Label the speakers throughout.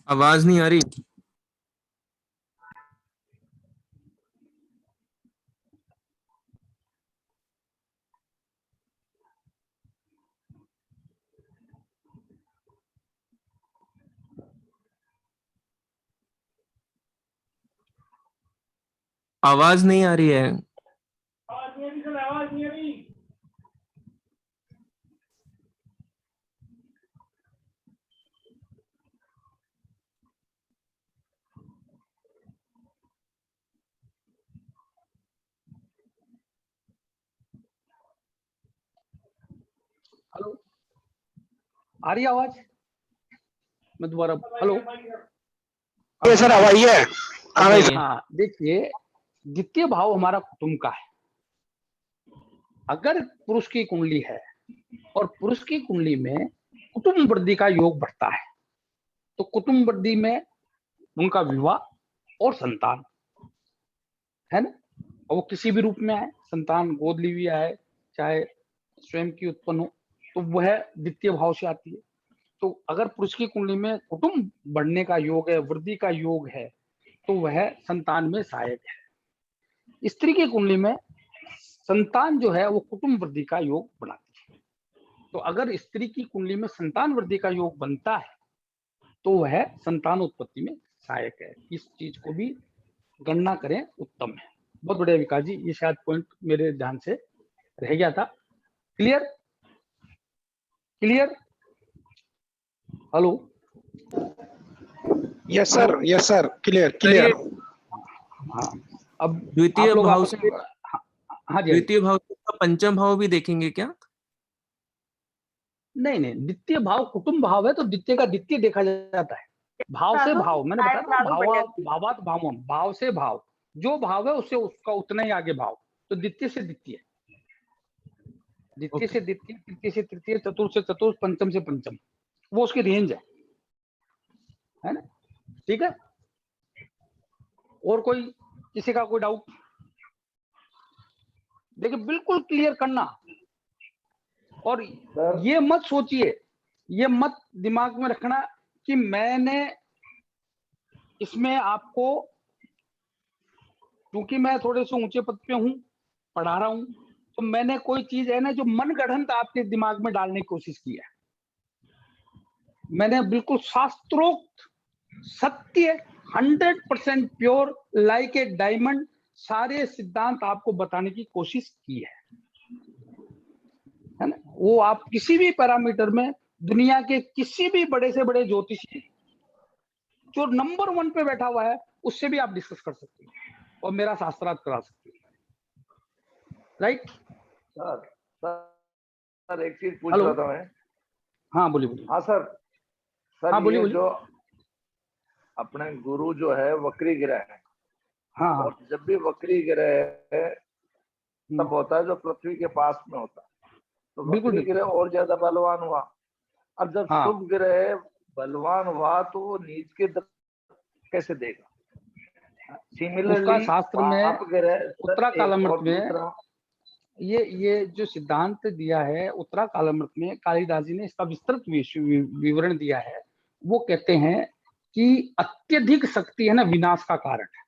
Speaker 1: आवाज नहीं आ रही। आवाज नहीं आ रही है।
Speaker 2: आवाज नहीं आ रही।
Speaker 3: हेलो, आ रही आवाज? मैं दोबारा, हेलो।
Speaker 2: ये सर आवाज है।
Speaker 3: हाँ, देखिए, द्वितीय भाव हमारा कुटुंब का है। अगर पुरुष की कुंडली है और पुरुष की कुंडली में कुटुंब वृद्धि का योग बढ़ता है, तो कुटुंब वृद्धि में उनका विवाह और संतान है ना, और वो किसी भी रूप में आए, संतान गोद ली हुई आए, चाहे स्वयं की उत्पन्न हो, तो वह द्वितीय भाव से आती है। तो अगर पुरुष की कुंडली में कुटुंब बढ़ने का योग है, वृद्धि का योग है, तो वह संतान में सहायक है। स्त्री की कुंडली में संतान जो है वो कुटुंब वृद्धि का योग बनाती है। तो अगर स्त्री की कुंडली में संतान वृद्धि का योग बनता है तो वह संतान उत्पत्ति में सहायक है। इस चीज को भी गणना करें, उत्तम है। बहुत बढ़िया विकास जी, ये शायद पॉइंट मेरे ध्यान से रह गया था। Clear clear? Hello,
Speaker 2: yes sir, clear.
Speaker 3: हाँ, अब
Speaker 1: द्वितीय
Speaker 3: आप लोग
Speaker 1: भाव
Speaker 3: आपस
Speaker 1: से,
Speaker 3: में, हाँ जी,
Speaker 1: द्वितीय भाव का पंचम भाव भी देखेंगे क्या?
Speaker 3: नहीं द्वितीय भाव कुटुंब भाव है, तो द्वितीय का द्वितीय देखा जाता है। भाव से भाव, मैंने बताया ना, भावात भावम, भाव से भाव, जो भाव है उससे उसका उतना ही आगे भाव। तो द्वितीय से द्वितीय, द्वितीय से द्वितीय, तृतीय से तृतीय, चतुर्थ से चतुर्थ, पंचम से पंचम, वो उसकी रेंज है ना? ठीक है। और कोई, किसी का कोई डाउट? देखिए, बिल्कुल क्लियर करना, और ये मत सोचिए, ये मत दिमाग में रखना कि मैंने इसमें आपको, क्योंकि मैं थोड़े से ऊंचे पद पे हूं, पढ़ा रहा हूं, तो मैंने कोई चीज है ना जो मन गढ़ंत आपके दिमाग में डालने की कोशिश की है। मैंने बिल्कुल शास्त्रोक्त सत्य, 100% प्योर, लाइक ए डायमंड, सारे सिद्धांत आपको बताने की कोशिश की है ना? वो आप किसी भी पैरामीटर में दुनिया के किसी भी बड़े से बड़े ज्योतिषी जो नंबर 1 पे बैठा हुआ है उससे भी आप डिस्कस कर सकते हैं और मेरा शास्त्रार्थ करा सकते हैं। राइट
Speaker 4: सर, एक चीज पूछ रहा था मैं।
Speaker 3: हाँ, बोलिए।
Speaker 4: हाँ सर,
Speaker 3: हाँ,
Speaker 4: ये
Speaker 3: बोलिए।
Speaker 4: जो अपने गुरु जो है वक्री ग्रह है,
Speaker 3: हाँ,
Speaker 4: और जब भी वक्री ग्रह है तब होता है जो पृथ्वी के पास में होता है, तो वक्री ग्रह और ज्यादा बलवान हुआ। अब जब शुभ ग्रह बलवान हुआ तो वो नीच के कैसे देगा?
Speaker 3: उसका शास्त्र में उत्तरा कालामृत में ये जो सिद्धांत दिया है, उत्तरा कालामृत में कालिदास जी ने इसका विस्तृत विवरण दिया है। वो कहते हैं कि अत्यधिक शक्ति है ना, विनाश का कारण है।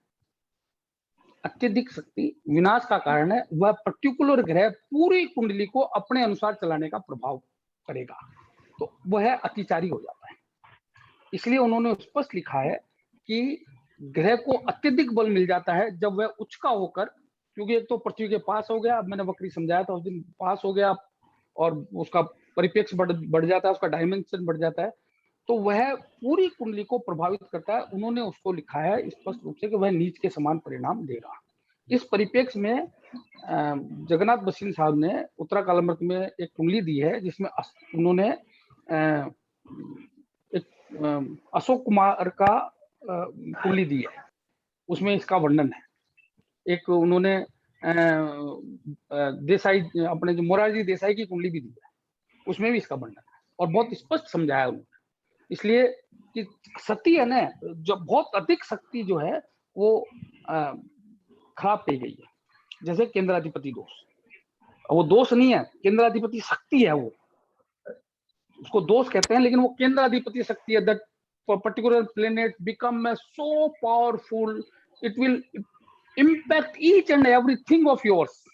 Speaker 3: अत्यधिक शक्ति विनाश का कारण है। वह पर्टिकुलर ग्रह पूरी कुंडली को अपने अनुसार चलाने का प्रभाव करेगा, तो वह अतिचारी हो जाता है। इसलिए उन्होंने स्पष्ट लिखा है कि ग्रह को अत्यधिक बल मिल जाता है जब वह उच्च का होकर, क्योंकि एक तो पृथ्वी के पास हो गया, मैंने वक्री समझाया था उस दिन, पास हो गया और उसका परिप्रेक्ष्य बढ़ जाता है, उसका डायमेंशन बढ़ जाता है, तो वह पूरी कुंडली को प्रभावित करता है। उन्होंने उसको लिखा है स्पष्ट रूप से कि वह नीच के समान परिणाम देगा। इस परिप्रेक्ष्य में जगन्नाथ बसिन साहब ने उत्तरा कालामृत में एक कुंडली दी है जिसमें उन्होंने अशोक कुमार का कुंडली दी है, उसमें इसका वर्णन है। एक उन्होंने देसाई, अपने जो मोरारजी देसाई की कुंडली भी दी है, उसमें भी इसका वर्णन है और बहुत स्पष्ट समझाया उन्होंने। इसलिए कि शक्ति है ना, जो बहुत अधिक शक्ति जो है वो खराब कही गई है। जैसे केंद्राधिपति दोष, वो दोष नहीं है, केंद्राधिपति शक्ति है वो। उसको दोष कहते हैं, लेकिन वो केंद्राधिपति शक्ति है। That particular planet become so powerful, it will impact each and everything of yours.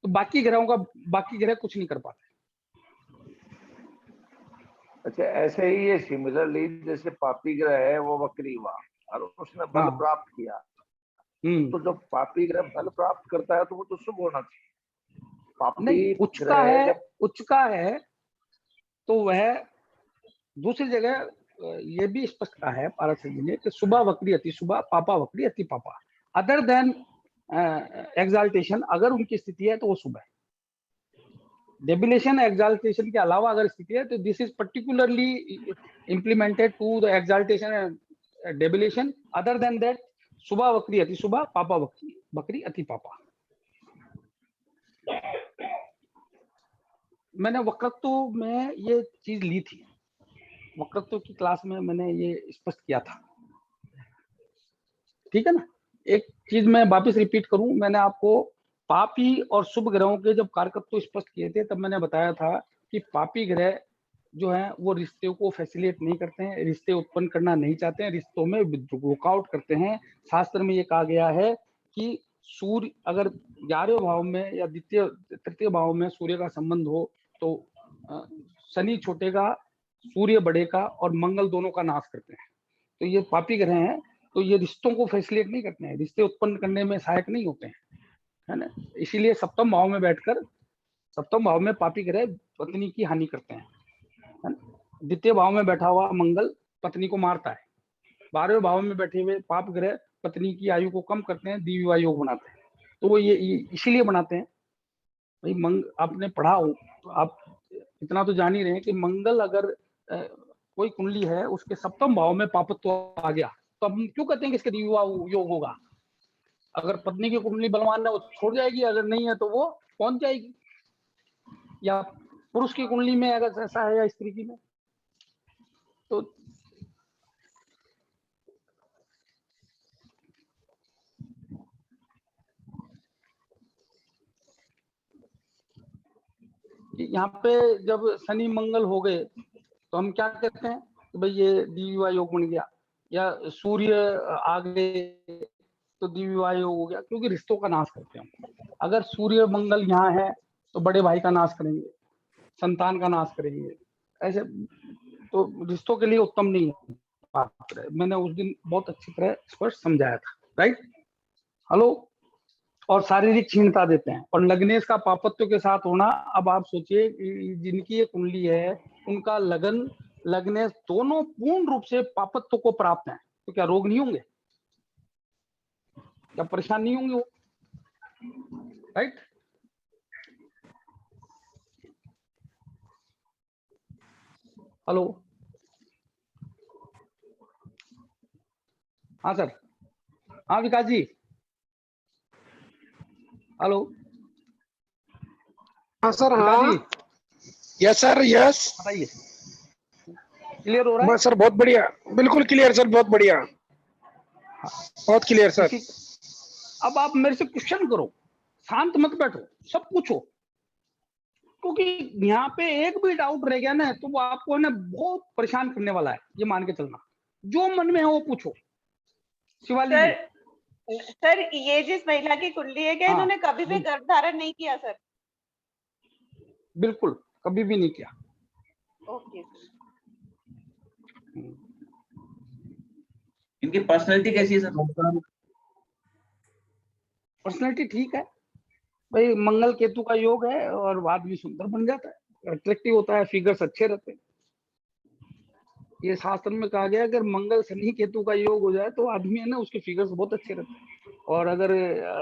Speaker 3: तो बाकी ग्रह कुछ नहीं कर पाते।
Speaker 4: अच्छा, ऐसे ही ये सिमिलरली जैसे पापी ग्रह है वो वक्री हुआ और उसने बल प्राप्त किया, तो जब पापी ग्रह बल प्राप्त करता है तो वो तो शुभ होना चाहिए।
Speaker 3: नहीं, उच्च का है तो वह दूसरी जगह ये भी स्पष्टता है पाराशर जी ने कि शुभा वक्री अति शुभा, पापा वक्री अति पापा। अदर देन एक्साल्टेशन अगर उनकी स्थिति है तो वो शुभ है। डेबिलेशन एक्साल्टेशन के अलावा अगर स्थिति है तो this is particularly implemented to the exaltation and debilitation. Other than that शुभा वक्री अति शुभा, पापा वक्री अति पापा। मैंने वक्रत्व में ये चीज ली थी, वक्रत्व की क्लास में मैंने ये स्पष्ट किया था, ठीक है ना। एक चीज मैं वापस रिपीट करूं, मैंने आपको पापी और शुभ ग्रहों के जब कारकत्व स्पष्ट किए थे तब मैंने बताया था कि पापी ग्रह जो है वो रिश्ते को फैसिलिटेट नहीं करते हैं, रिश्ते उत्पन्न करना नहीं चाहते हैं, रिश्तों में वर्कआउट करते हैं। शास्त्र में ये कहा गया है कि सूर्य अगर 11वें भाव में या तृतीय भाव में सूर्य का संबंध हो तो शनि छोटेगा, सूर्य बढ़ेगा और मंगल दोनों का नाश करते हैं। तो ये पापी ग्रह हैं, तो ये रिश्तों को फैसिलिटेट नहीं करते हैं, रिश्ते उत्पन्न करने में सहायक नहीं होते हैं, है ना। इसीलिए सप्तम भाव में बैठकर, सप्तम भाव में पापी ग्रह पत्नी की हानि करते हैं, है ना। द्वितीय भाव में बैठा हुआ मंगल पत्नी को मारता है। 12वें भाव में बैठे हुए पाप ग्रह पत्नी की आयु को कम करते हैं, दिव्य योग बनाते हैं। तो वो ये इसीलिए बनाते हैं भाई। आपने पढ़ा हो तो आप इतना तो जान ही रहे हैं कि मंगल अगर कोई कुंडली है उसके सप्तम भाव में पापत्व आ गया तो हम क्यों कहते हैं कि इसके दिव्य योग होगा। अगर पत्नी की कुंडली बलवान है वो छोड़ जाएगी, अगर नहीं है तो वो पहुंच जाएगी। या पुरुष की कुंडली में अगर ऐसा है या स्त्री की में, तो यहाँ पे जब शनि मंगल हो गए तो हम क्या कहते हैं कि भाई ये दिव्य योग बन गया, या सूर्य आ गए तो दिव्य योग हो गया, क्योंकि रिश्तों का नाश करते हैं। अगर सूर्य मंगल यहाँ है तो बड़े भाई का नाश करेंगे, संतान का नाश करेंगे, ऐसे तो रिश्तों के लिए उत्तम नहीं है। मैंने उस दिन बहुत अच्छी तरह स्पष्ट समझाया था, राइट। हेलो। और शारीरिक क्षीणता देते हैं, और लग्नेश का पापत्व के साथ होना। अब आप सोचिए जिनकी ये कुंडली है उनका लग्नेश दोनों पूर्ण रूप से पापत्व को प्राप्त है, तो क्या रोग नहीं होंगे, क्या परेशान नहीं होंगे वो, राइट। हेलो। हाँ सर। हाँ विकास जी। हेलो।
Speaker 2: हाँ सर। हाँ यस सर, यस
Speaker 3: बताइए, क्लियर हो रहा है
Speaker 2: सर? बहुत बढ़िया, बिल्कुल क्लियर सर, बहुत बढ़िया, बहुत क्लियर सर।
Speaker 3: अब आप मेरे से क्वेश्चन करो, शांत मत बैठो, सब पूछो, क्योंकि यहाँ पे एक भी डाउट रह गया ना तो वो आपको ना बहुत परेशान करने वाला है। ये मान के चलना, जो मन में है वो पूछो। शिवाली
Speaker 5: सर ये जिस महिला की कुंडली है क्या इन्होंने कभी भी गर्भ धारण नहीं किया सर?
Speaker 3: बिल्कुल कभी भी नहीं किया।
Speaker 5: ओके।
Speaker 6: इनकी पर्सनैलिटी कैसी है सर?
Speaker 3: पर्सनैलिटी ठीक है भाई, मंगल केतु का योग है और आदमी सुंदर बन जाता है, अट्रैक्टिव होता है, फिगर्स अच्छे रहते हैं। ये शास्त्र में कहा गया अगर मंगल शनि केतु का योग हो जाए तो आदमी है ना उसके फिगर्स बहुत अच्छे रहते हैं। और अगर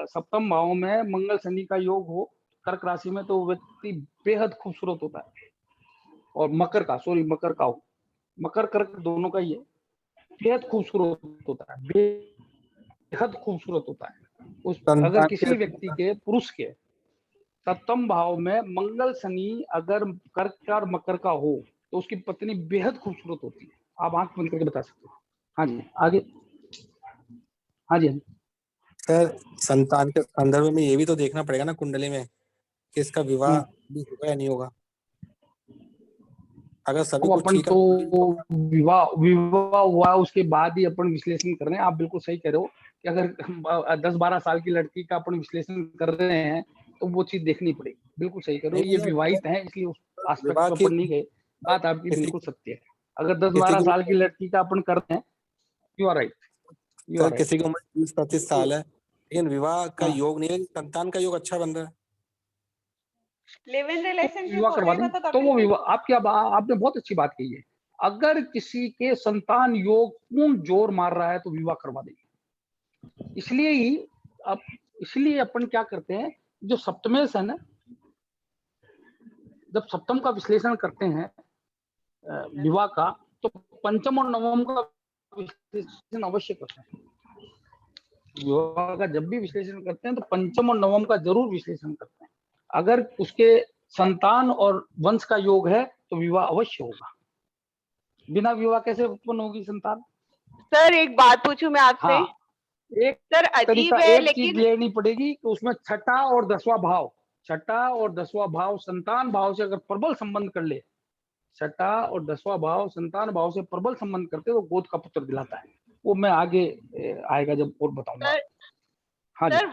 Speaker 3: सप्तम भाव में मंगल शनि का योग हो कर्क राशि में तो व्यक्ति बेहद खूबसूरत होता है। और मकर का हो, मकर कर्क दोनों का ही है, बेहद खूबसूरत होता है, बेहद खूबसूरत होता है। उस अगर किसी व्यक्ति के पुरुष के सप्तम भाव में मंगल शनि अगर कर्क का और मकर का हो तो उसकी पत्नी बेहद खूबसूरत होती है। आप आंख बंद करके बता सकते हो। हाँ जी आगे। हाँ जी
Speaker 7: सर, संतान के संदर्भ में ये भी तो देखना पड़ेगा ना कुंडली में कि इसका विवाह भी होगा या नहीं होगा। अगर सभी
Speaker 3: तो
Speaker 7: कुछ
Speaker 3: अपन
Speaker 7: ठीक
Speaker 3: तो विवाह हुआ उसके बाद ही अपन विश्लेषण कर रहे हैं। आप बिल्कुल सही कह रहे हो कि अगर 10-12 साल की लड़की का अपन विश्लेषण कर रहे हैं तो वो चीज देखनी पड़ेगी। बिल्कुल सही कह रहे हो,
Speaker 7: नहीं
Speaker 3: ये
Speaker 7: भैया,
Speaker 3: विवाहित है इसलिए उस आस्पेक्ट
Speaker 7: विवाह
Speaker 3: पर
Speaker 7: की
Speaker 3: अपन नहीं गए। बात आपकी
Speaker 7: किसी
Speaker 3: बिल्कुल सत्य है। अगर
Speaker 7: किसी
Speaker 3: 10-12
Speaker 7: की
Speaker 3: साल की लड़की का अपन करते हैं, you are right, you are
Speaker 7: sir
Speaker 3: right.
Speaker 7: किसी की उम्र 30-35 साल है, लेकिन विवाह का
Speaker 3: हाँ,
Speaker 7: योग नहीं है, संतान का योग अच्छा बन रहा है।
Speaker 5: लिव इन
Speaker 3: तो
Speaker 5: रिलेशनशिप
Speaker 3: विवाह करवा
Speaker 5: होने
Speaker 3: दें
Speaker 5: में तो
Speaker 3: तो
Speaker 5: कभी
Speaker 3: वो विवाह, आपने बहुत अच्छी बात कही है। अगर किसी के संतान योग पूर्ण जोर मार रहा है तो विवाह करवा देंगे। इसलिए ही अब इसलिए अपन क्या करते हैं, जो सप्तमेश है ना, जब सप्तम का विश्लेषण करते हैं विवाह का, तो पंचम और नवम का विश्लेषण अवश्य करते हैं। विवाह का जब भी विश्लेषण करते हैं तो पंचम और नवम का जरूर विश्लेषण करते हैं। अगर उसके संतान और वंश का योग है तो विवाह अवश्य होगा। बिना विवाह कैसे उत्पन्न होगी संतान?
Speaker 5: सर एक बात पूछूं मैं आपसे?
Speaker 3: हाँ, एक
Speaker 5: सर
Speaker 3: तरीका,
Speaker 5: अजीब है
Speaker 3: एक चीज
Speaker 5: लेकिन
Speaker 3: लेनी पड़ेगी कि उसमें छठा और 10वां भाव संतान भाव से अगर प्रबल संबंध कर ले, छठा और 10वां भाव संतान भाव से प्रबल संबंध करते तो गोद का पुत्र दिलाता है। वो मैं आगे आएगा जब और बताऊंगा।
Speaker 5: सर,
Speaker 3: हाँ जी,
Speaker 5: सर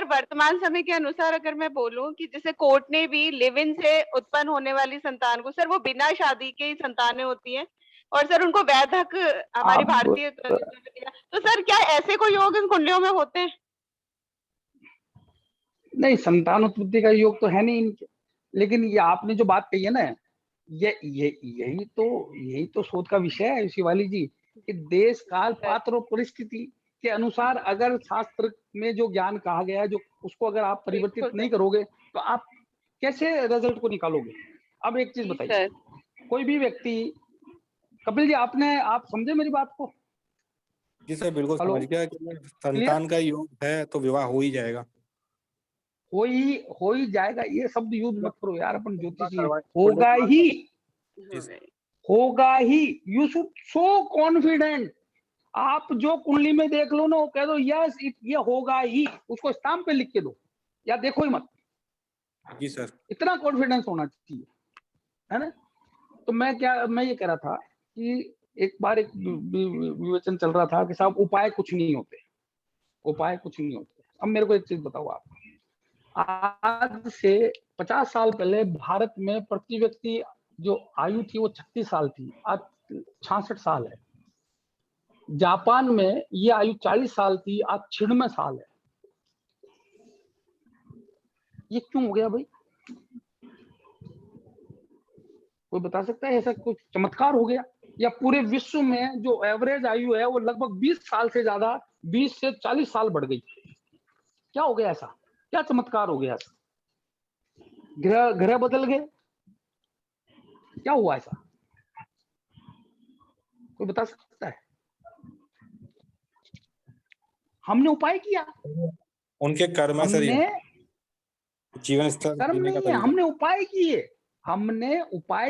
Speaker 5: वर्तमान समय के अनुसार अगर मैं बोलूं कि जैसे कोर्ट ने भी लिव इन से उत्पन्न होने वाली संतान को, सर वो बिना शादी के ही संतानें होती हैं और सर उनको वैध हक हमारी
Speaker 3: आप
Speaker 5: भारतीय तो सर क्या ऐसे कोई योग इन कुंडलियों में होते हैं?
Speaker 3: नहीं, संतान उत्पत्ति का योग तो है नहीं इनके, लेकिन ये आपने जो बात कही है ना, यही तो शोध का विषय है शिवाली जी, कि देश काल पात्र और परिस्थिति के अनुसार अगर शास्त्र में जो ज्ञान कहा गया है, जो उसको अगर आप परिवर्तित नहीं करोगे तो आप कैसे रिजल्ट को निकालोगे? अब एक चीज बताइए, कोई भी व्यक्ति, कपिल जी आप समझे मेरी बात को?
Speaker 7: जी सर, बिल्कुल
Speaker 3: हेलो,
Speaker 7: समझ गया कि संतान का योग है तो विवाह हो ही जाएगा।
Speaker 3: हो ही जाएगा, ये शब्द यूज मत करो यार, अपन ज्योतिषी हैं। होगा ही, यू शुड सो कॉन्फिडेंट। आप जो कुंडली में देख लो ना, वो कह दो यस ये होगा ही, उसको स्टाम्प पे लिख के दो या देखो ही मत।
Speaker 7: जी सर,
Speaker 3: इतना कॉन्फिडेंस होना चाहिए, है ना? तो मैं ये कह रहा था कि एक बार एक विवेचन चल रहा था कि साहब उपाय कुछ नहीं होते। अब मेरे को एक चीज बताओ, आप आज से 50 साल पहले भारत में प्रति व्यक्ति जो आयु थी वो 36 साल थी, आज 66 साल है। जापान में ये आयु 40 साल थी, आज 96 साल है। ये क्यों हो गया भाई? कोई बता सकता है ऐसा कुछ चमत्कार हो गया? या पूरे विश्व में जो एवरेज आयु है वो लगभग 20 साल से ज्यादा 20 से 40 साल बढ़ गई? क्या हो गया ऐसा? क्या चमत्कार हो गया ऐसा? ग्रह बदल गए? क्या हुआ ऐसा? कोई बता सकता है?
Speaker 7: हमने उपाय किया, उनके कर्म है सर, ये जीवन स्तर
Speaker 3: कर्म
Speaker 7: जीने का
Speaker 3: नहीं है,
Speaker 7: तरीका।
Speaker 3: हमने उपाय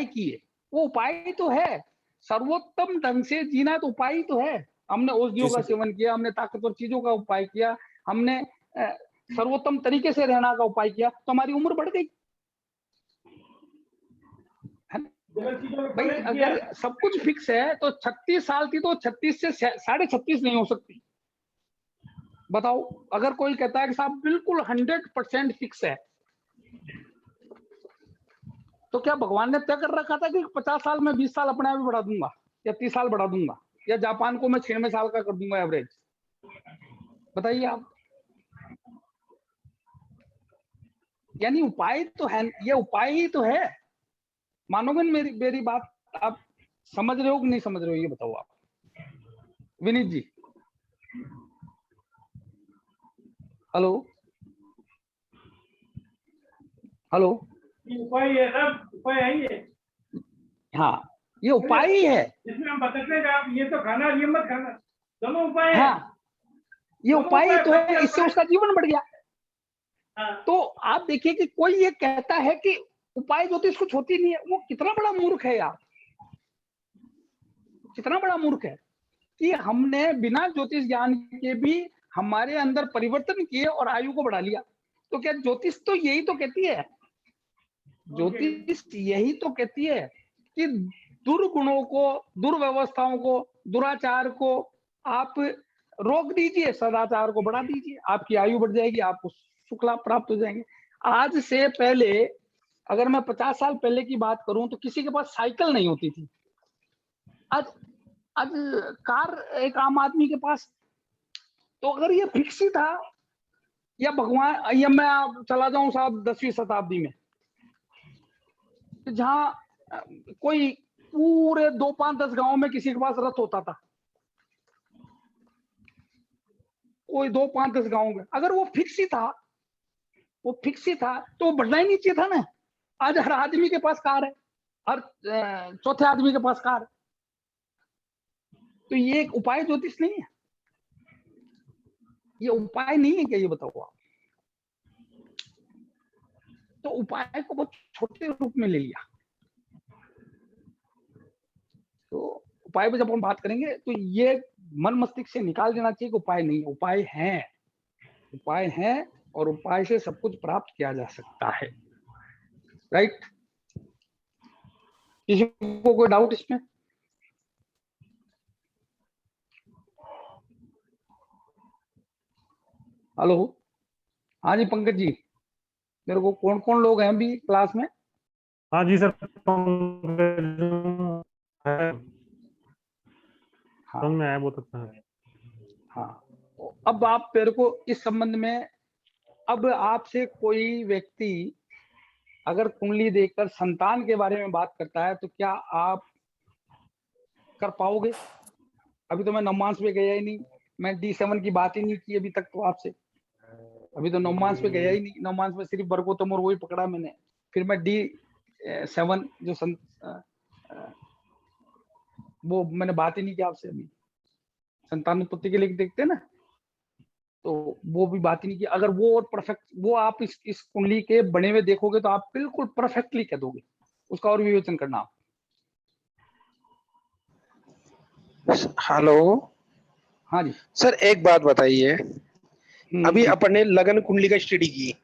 Speaker 3: किए। वो उपाय तो है, सर्वोत्तम ढंग से जीना तो उपाय तो है। हमने औषधियों का सेवन किया, हमने ताकतवर चीजों का उपाय किया, हमने सर्वोत्तम तरीके से रहना का उपाय किया, तो हमारी उम्र बढ़ गई है भाई। अगर सब कुछ फिक्स है तो 36 साल थी तो 36 से 36.5 नहीं हो सकती? बताओ, अगर कोई कहता है कि साहब बिल्कुल 100% फिक्स है, तो क्या भगवान ने तय कर रखा था कि 50 साल में 20 साल अपने आप ही बढ़ा दूंगा या 30 साल बढ़ा दूंगा या जापान को मैं 96 साल का कर दूंगा एवरेज? बताइए आप। यानी उपाय तो है, ये उपाय ही तो है। मानोगे मेरी बात? आप समझ रहे हो कि नहीं समझ रहे हो, ये बताओ आप। विनीत जी, हेलो हेलो,
Speaker 2: उपाय है सब, उपाय है ये।
Speaker 3: हाँ, ये उपाय ही है।
Speaker 2: इसमें हम बताते हैं कि आप ये तो खाना, ये मत खाना, दोनों उपाय है।
Speaker 3: हाँ, ये उपाय ही तो है, इससे उसका जीवन बढ़ गया।
Speaker 2: हाँ।
Speaker 3: तो आप देखिए कि कोई ये कहता है कि उपाय ज्योतिष कुछ होती नहीं है, वो कितना बड़ा मूर्ख है यार, कितना बड़ा मूर्ख है कि हमने बिना ज्योतिष ज्ञान के भी हमारे अंदर परिवर्तन किए और आयु को बढ़ा लिया। तो क्या ज्योतिष तो यही तो कहती है, ज्योतिष यही तो कहती है कि दुर्गुणों को, दुर्व्यवस्थाओं को, दुराचार को आप रोक दीजिए, सदाचार को बढ़ा दीजिए, आपकी आयु बढ़ जाएगी, आपको सुख लाभ प्राप्त हो जाएंगे। आज से पहले अगर मैं 50 साल पहले की बात करूं तो किसी के पास साइकिल नहीं होती थी। आज आज कार एक आम आदमी के पास। तो अगर ये फिक्स ही था, या भगवान, या मैं चला जाऊं साहब 10वीं शताब्दी में, जहां कोई पूरे 2, 5, 10 गांव में किसी के पास रथ होता था, कोई 2, 5, 10 गांव में, अगर वो फिक्स ही था, वो फिक्स ही था, तो वो बढ़ना ही नहीं चाहिए था ना। आज हर आदमी के पास कार है, हर चौथे आदमी के पास कार है। तो ये एक उपाय ज्योतिष नहीं है, ये उपाय नहीं है क्या, ये बताओ आप। तो उपाय को बहुत छोटे रूप में ले लिया। तो उपाय पे जब हम बात करेंगे तो ये मन मस्तिष्क से निकाल देना चाहिए कि उपाय नहीं है, उपाय है, उपाय है, और उपाय से सब कुछ प्राप्त किया जा सकता है। राइट? किसी को कोई डाउट इसमें? हेलो, हाँ जी पंकज जी, मेरे को कौन कौन लोग हैं अभी क्लास में?
Speaker 8: हाँ जी सर,
Speaker 3: हाँ
Speaker 8: में आया, बहुत अच्छा है।
Speaker 3: हाँ, अब आप मेरे को इस संबंध में, अब आपसे कोई व्यक्ति अगर कुंडली देखकर संतान के बारे में बात करता है तो क्या आप कर पाओगे? अभी तो मैं नवमांश पे गया ही नहीं, मैं D7 की बात ही नहीं की अभी तक तो आपसे। अभी तो नवमांश पे गया ही नहीं, नवमांश में सिर्फ वर्गोत्तम और वही पकड़ा मैंने। फिर मैं D7 जो वो मैंने बात ही नहीं की आपसे। अभी संतान उत्पत्ति के लिए देखते हैं ना, तो वो भी बात ही नहीं की। अगर वो और परफेक्ट, वो आप इस कुंडली के बने हुए देखोगे तो आप बिल्कुल परफेक्टली कह दोगे, उसका और विवेचन करना आप।
Speaker 2: हेलो,
Speaker 3: हाँ जी
Speaker 2: सर एक बात बताइए, अभी अपन ने लगन कुंडली का स्टडी की,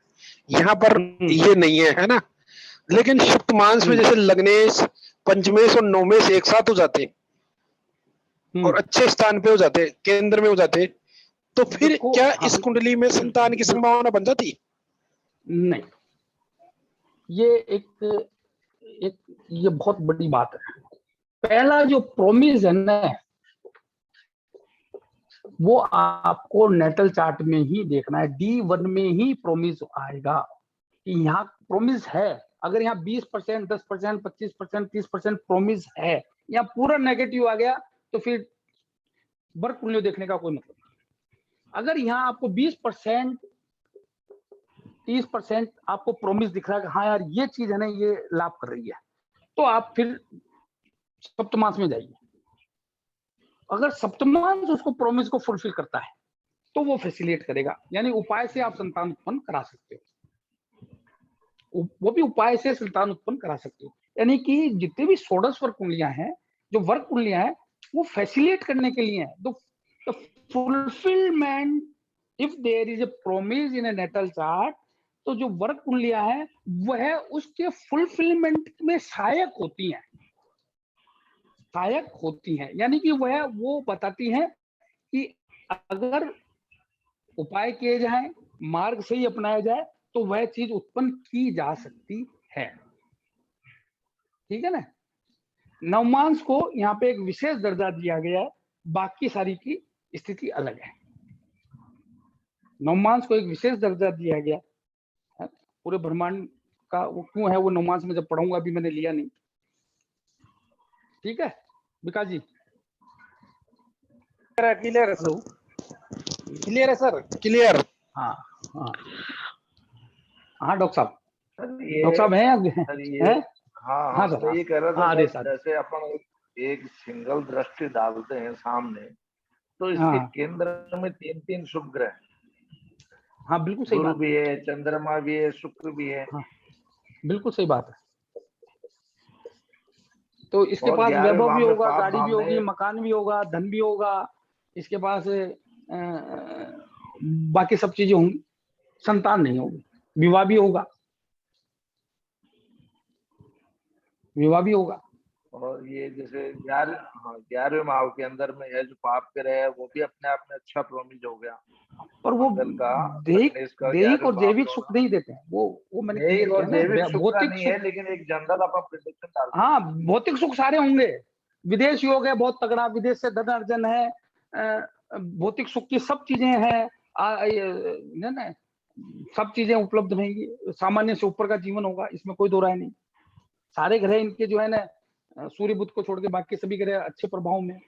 Speaker 2: यहाँ पर ये नहीं है ना, लेकिन शुक्त मांस में जैसे लग्नेश, पंचमेश और नवमेश एक साथ हो जाते और अच्छे स्थान पे हो जाते, केंद्र में हो जाते, तो फिर क्या इस कुंडली में संतान की संभावना बन जाती?
Speaker 3: नहीं, ये ये बहुत बड़ी बात है। पहला जो प्रोमिस है ना, वो आपको नेटल चार्ट में ही देखना है। D1 में ही प्रोमिस आएगा कि यहाँ प्रोमिस है। अगर यहाँ 20%, 10%, 25%, 30% प्रोमिस है, यहाँ पूरा नेगेटिव आ गया, तो फिर वर्क कुंडली देखने का कोई मतलब नहीं। अगर यहाँ आपको 20%, 30% आपको प्रोमिस दिख रहा है कि हाँ यार ये चीज है ना, ये लाभ कर रही है, तो आप फिर सप्तमांश में जाइए। अगर सप्तमांश उसको प्रोमिस को फुलफिल करता है तो वो फैसिलिटेट करेगा, यानी उपाय से आप संतान उत्पन्न करा सकते हो, वो भी उपाय से संतान उत्पन्न करा सकते हो। यानी कि जितने भी षोडश वर्ग कुंडलियां हैं, जो वर्ग कुंडलियां हैं, वो फैसिलिटेट करने के लिए हैं। The fulfilment, if there is a promise in a natal chart, तो जो वर्ग कुंडलियां हैं वह उसके फुलफिलमेंट में सहायक होती हैं, सहायक होती हैं। यानी कि वह वो बताती हैं कि अगर उपाय किए जाए, मार्ग सही अपनाया जाए, तो वह चीज उत्पन्न की जा सकती है। ठीक है ना? नवमांश को यहाँ पे एक विशेष दर्जा दिया गया है, बाकी सारी की स्थिति अलग है। नवमांश को एक विशेष दर्जा दिया गया है। पूरे ब्रह्मांड का वो क्यों है, वो नवमांश में जब पढ़ूंगा, अभी मैंने लिया नहीं। ठीक है विकास जी?
Speaker 2: क्लियर है सर? क्लियर है सर? क्लियर?
Speaker 3: हाँ हाँ हाँ डॉक्टर साहब, डॉक्टर साहब हैं?
Speaker 4: हाँ
Speaker 3: सर,
Speaker 4: तो ये कह रहा था
Speaker 3: हाँ,
Speaker 4: जैसे अपन एक सिंगल दृष्टि डालते हैं सामने, तो इसके केंद्र में 3-3 शुभ ग्रह,
Speaker 3: हाँ बिल्कुल सही
Speaker 4: गुरु
Speaker 3: बात
Speaker 4: भी है, चंद्रमा भी है, शुक्र भी है।
Speaker 3: हाँ, बिल्कुल सही बात है। तो इसके पास वैभव भी होगा, गाड़ी भी होगी, मकान भी होगा, धन भी होगा, इसके पास बाकी सब चीजें होंगी, संतान नहीं होगी, विवाह भी होगा, विवाह भी होगा।
Speaker 4: और ये जैसे 11वें भाव के अंदर में है जो पाप ग्रह है, वो भी अपने आप में अच्छा प्रोमिज हो गया।
Speaker 3: पर वो
Speaker 4: मंगल का,
Speaker 3: दैहिक
Speaker 4: लग्नेश का
Speaker 3: दैहिक
Speaker 4: 11वें
Speaker 3: और
Speaker 4: भाव
Speaker 3: जैविक
Speaker 4: में
Speaker 3: सुख
Speaker 4: होना।
Speaker 3: नहीं देते हैं। वो मैंने
Speaker 4: दैहिक
Speaker 3: क्लियर
Speaker 4: और
Speaker 3: किया ना,
Speaker 4: जैविक सुख का
Speaker 3: भौतिक
Speaker 4: नहीं
Speaker 3: सुख।
Speaker 4: है, लेकिन एक जनरल अपन प्रिडिक्शन डालते हैं।
Speaker 3: हाँ, भौतिक सुख सारे होंगे। विदेश योग है बहुत तगड़ा, विदेश से धन अर्जन है, भौतिक सुख की सब चीजें हैं, ना सब चीजें उपलब्ध रहेंगी, सामान्य से ऊपर का जीवन होगा, इसमें कोई दो राय नहीं। सारे ग्रह इनके जो है ना, सूर्य बुध को छोड़ के बाकी सभी ग्रह अच्छे प्रभाव में।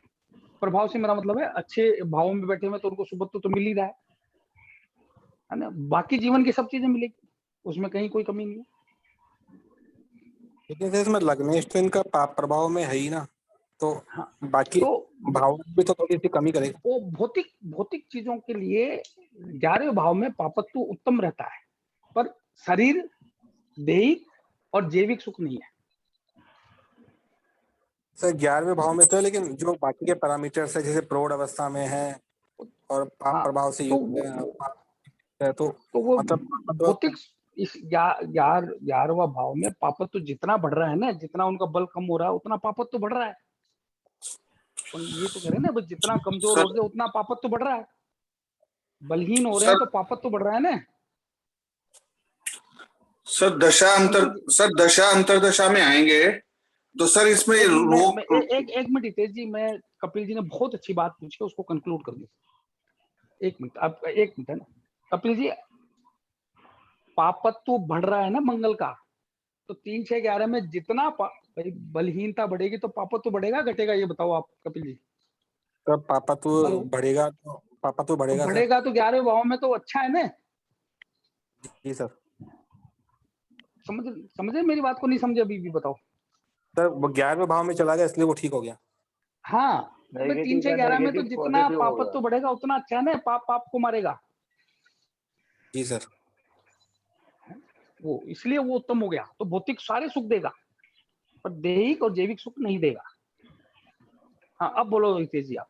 Speaker 3: प्रभाव से मेरा मतलब है अच्छे भावों में बैठे हुए, तो उनको सुबह तो मिल ही रहा है ना। बाकी जीवन की सब चीजें मिलेगी, उसमें कहीं कोई कमी नहीं है।
Speaker 7: लेकिन जैसे इसमें लग्नेश तो इनका पाप प्रभाव में है ही ना, तो
Speaker 3: हाँ,
Speaker 7: बाकी
Speaker 3: तो
Speaker 7: भाव भी तो थोड़ी सी कमी करेगा।
Speaker 3: वो भौतिक चीजों के लिए 11वें भाव में पापत्व उत्तम रहता है, पर शरीर, दैहिक और जैविक सुख नहीं है।
Speaker 7: सर 11वें भाव में तो है, लेकिन जो बाकी के पैरामीटर्स है जैसे प्रौढ़ अवस्था में है और पाप
Speaker 3: हाँ,
Speaker 7: प्रभाव से
Speaker 3: तो
Speaker 7: युक्त है, तो
Speaker 3: वो
Speaker 7: मतलब
Speaker 3: भौतिक इस 11वां भाव में पापत्व जितना बढ़ रहा है ना, जितना उनका बल कम हो रहा है उतना पापत्व बढ़ रहा है। ये तो कह रहे हैं ना, बस जितना कमजोर हो गया उतना पापत्व बढ़ रहा है। बलहीन हो रहे हैं तो पापत्व बढ़ रहा है ना।
Speaker 9: सर दशा अंतरदशा में आएंगे तो सर इसमें रोग।
Speaker 3: एक मिनट हितेश जी, मैं कपिल जी ने बहुत अच्छी बात पूछी है, उसको कंक्लूड कर दो। एक मिनट, आप एक मिनट है ना कपिल जी। पापत्व बढ़ रहा है ना मंगल का, तो 3, 6, 11 में जितना भाई बलहीनता बढ़ेगी तो पापत्व बढ़ेगा घटेगा, ये बताओ आप कपिल जी।
Speaker 7: तो पापत्व बढ़ेगा, तो
Speaker 3: बढ़ेगा तो 11वें भाव में तो अच्छा है ना।
Speaker 7: जी सर,
Speaker 3: समझे मेरी बात को? नहीं समझे अभी भी बताओ
Speaker 7: सर वो 11वें भाव में चला गया इसलिए वो ठीक हो गया।
Speaker 3: हाँ, 3, 6, 11 में तो जितना पापत्व बढ़ेगा उतना अच्छा है ना, पाप को मारेगा।
Speaker 7: जी सर,
Speaker 3: वो इसलिए वो उत्तम हो गया, तो भौतिक सारे सुख देगा पर दैहिक और जैविक सुख नहीं देगा। हाँ, अब बोलो हितेश जी आप।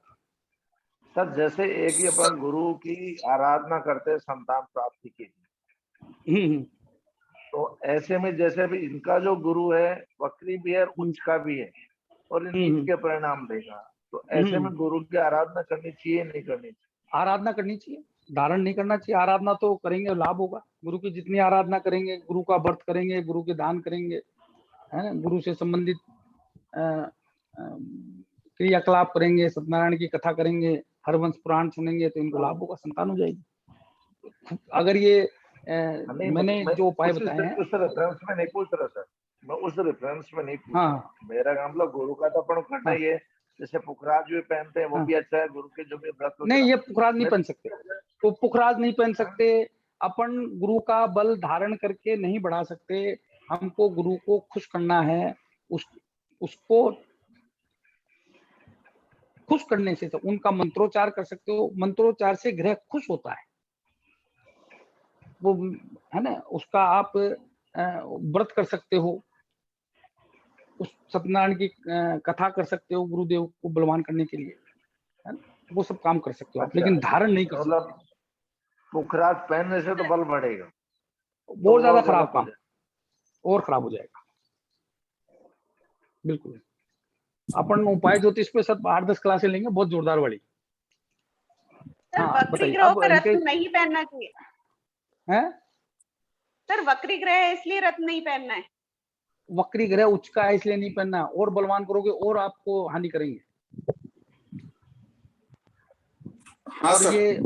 Speaker 4: सर जैसे एक ही अपन गुरु की आराधना करते हैं संतान प्राप्ति के लिए, तो ऐसे में जैसे भी इनका जो गुरु है वक्री भी है और उच्च का भी है और नीच के परिणाम देगा, तो ऐसे में गुरु की आराधना करनी चाहिए नहीं करनी चाहिए?
Speaker 3: आराधना करनी चाहिए, धारण नहीं करना चाहिए। आराधना तो करेंगे लाभ होगा, गुरु की जितनी आराधना करेंगे, गुरु का व्रत करेंगे, गुरु के दान करेंगे, है ना, गुरु से संबंधित क्रियाकलाप करेंगे, सत्यनारायण की कथा करेंगे, हरवंश पुराण सुनेंगे, तो इनको लाभ होगा, संतान हो जाएगी। अगर ये मैंने जो उपाय बताए हैं
Speaker 4: उस रेफरेंस में नहीं पूछ रहा सर, मैं उस रेफरेंस में नहीं पूछ
Speaker 3: हाँ,
Speaker 4: मेरा मतलब गुरु का तो अपन करना ही है। जैसे पुखराज जो पहनते हैं वो भी अच्छा है, गुरु के जो भी व्रत
Speaker 3: नहीं, ये पुखराज नहीं पहन सकते, तो पुखराज नहीं पहन सकते। अपन गुरु का बल धारण करके नहीं बढ़ा सकते, हमको गुरु को खुश करना है। उसको खुश करने से तो उनका मंत्रोच्चार कर सकते हो, मंत्रोच्चार से ग्रह खुश होता है, वो है ना, उसका आप व्रत कर सकते हो, उस सत्यनारायण की कथा कर सकते हो गुरुदेव को बलवान करने के लिए, है ना, वो सब काम कर सकते हो आप, लेकिन धारण नहीं कर सकते।
Speaker 4: पुखराज पहनने से तो बल बढ़ेगा,
Speaker 3: बहुत ज्यादा खराब काम और खराब हो जाएगा। बिल्कुल, अपन उपाय ज्योतिष पे सब 8-10 क्लासें लेंगे, बहुत जोरदार वाली।
Speaker 5: सर वक्री ग्रह का रत्न नहीं पहनना चाहिए
Speaker 3: है
Speaker 5: सर? वक्री ग्रह है इसलिए रत्न नहीं पहनना है?
Speaker 3: वक्री ग्रह उच्च का है इसलिए नहीं पहनना, और बलवान करोगे और आपको हानि करेंगे।
Speaker 9: हाँ
Speaker 3: और
Speaker 9: सर।
Speaker 3: ये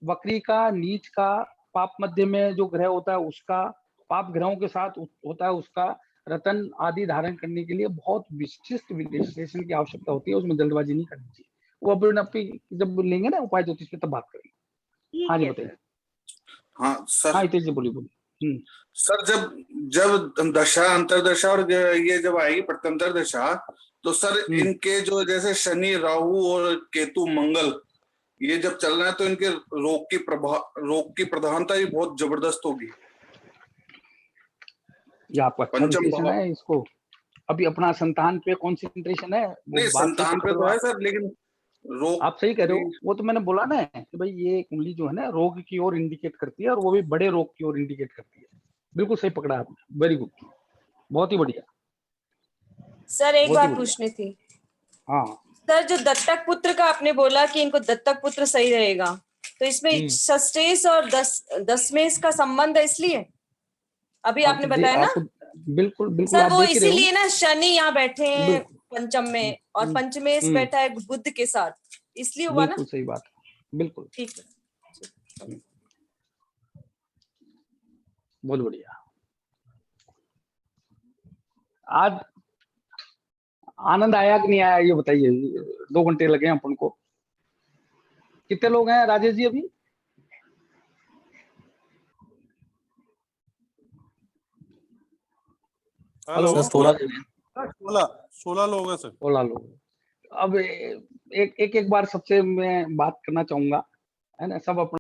Speaker 3: वक्री का, नीच का, पाप मध्य में जो ग्रह होता है उसका, पाप ग्रहों के साथ होता है उसका रतन आदि धारण करने के लिए बहुत विशिष्ट विश्लेषण की आवश्यकता होती है, उसमें जल्दबाजी नहीं करनी चाहिए। वो अपनी जब लेंगे ना उपाय ज्योतिष पे तब बात करेंगे। हाँ जी बताइए।
Speaker 9: हाँ सर।
Speaker 3: हाँ हितेश जी बोलिए।
Speaker 9: सर जब दशा अंतरदशा और ये जब आएगी प्रत्यंतर दशा, तो सर इनके जो जैसे शनि, राहु और केतु, मंगल ये जब चल रहे हैं तो इनके रोग की प्रधानता भी बहुत जबरदस्त होगी।
Speaker 3: ये आपका अच्छा विश्लेषण है। इसको अभी अपना संतान पे कॉन्सेंट्रेशन है,
Speaker 9: नहीं संतान पे तो है सर, लेकिन रोग
Speaker 3: आप सही कह रहे हो। वो तो मैंने बोला ना कि भाई ये कुंडली जो है ना रोग की ओर इंडिकेट करती है, और वो भी बड़े रोग की ओर इंडिकेट करती है। बिल्कुल सही पकड़ा आपने, वेरी गुड, बहुत ही बढ़िया
Speaker 10: सर एक
Speaker 3: बहुत ही
Speaker 10: बात
Speaker 3: बढ़िया।
Speaker 10: पूछनी थी
Speaker 3: हाँ
Speaker 10: सर, जो दत्तक पुत्र का आपने बोला कि इनको दत्तक पुत्र सही रहेगा, तो इसमें षष्टेश और दशमेश का संबंध है, इसलिए अभी आपने बताया ना
Speaker 3: बिल्कुल बिल्कुल
Speaker 10: सर,
Speaker 3: आप
Speaker 10: वो
Speaker 3: देख ही रहे हो।
Speaker 10: इसीलिए ना शनि यहाँ बैठे हैं पंचम में और पंचमेश
Speaker 3: हम्म।
Speaker 10: बैठा है बुध के साथ, इसलिए हुआ ना।
Speaker 3: बिल्कुल सही बात है, बिल्कुल
Speaker 10: ठीक है,
Speaker 3: बहुत बढ़िया। आज आनंद आया कि नहीं आया ये बताइए। 2 घंटे लगे हैं अपन को। कितने लोग हैं राजेश जी अभी?
Speaker 7: हेलो, 16 लोग हैं सर।
Speaker 3: 16 लोग। अब एक बार सबसे मैं बात करना चाहूंगा, है ना, सब अपना